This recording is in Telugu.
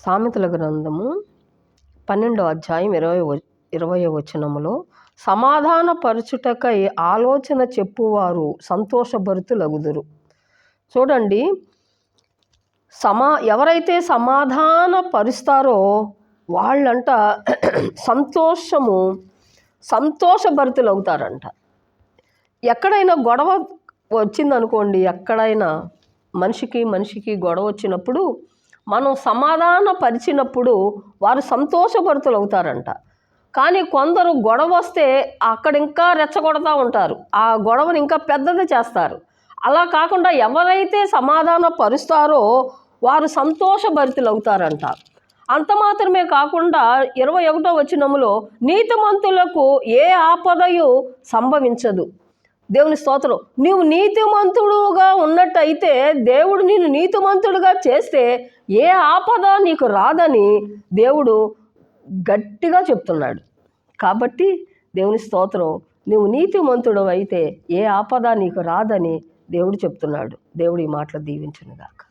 సామెతల గ్రంథము 12వ అధ్యాయం 20వ వచనములో, సమాధానపరచుటకై ఆలోచన చెప్పువారు సంతోషభరితులగుదురు. చూడండి, ఎవరైతే సమాధానపరుస్తారో వాళ్ళంట సంతోషభరితులవుతారంట. ఎక్కడైనా గొడవ వచ్చిందనుకోండి, ఎక్కడైనా మనిషికి గొడవ వచ్చినప్పుడు మనం సమాధానపరిచినప్పుడు వారు సంతోషభరితులవుతారంట. కానీ కొందరు గొడవ వస్తే అక్కడ ఇంకా రెచ్చగొడతా ఉంటారు, ఆ గొడవని ఇంకా పెద్దది చేస్తారు. అలా కాకుండా ఎవరైతే సమాధానపరుస్తారో వారు సంతోషభరితులవుతారంట. అంత మాత్రమే కాకుండా 21వ వచనములో, నీతిమంతులకు ఏ ఆపదయు సంభవించదు. దేవుని స్తోత్రం. నీవు నీతిమంతుడుగా ఉన్నట్టయితే దేవుడు నిన్ను నీతిమంతుడుగా చేస్తే ఏ ఆపద నీకు రాదని దేవుడు గట్టిగా చెప్తున్నాడు. కాబట్టి దేవుని స్తోత్రం, నువ్వు నీతిమంతుడు అయితే ఏ ఆపద నీకు రాదని దేవుడు చెప్తున్నాడు. దేవుడు ఈ మాటలు దీవించునుగాక.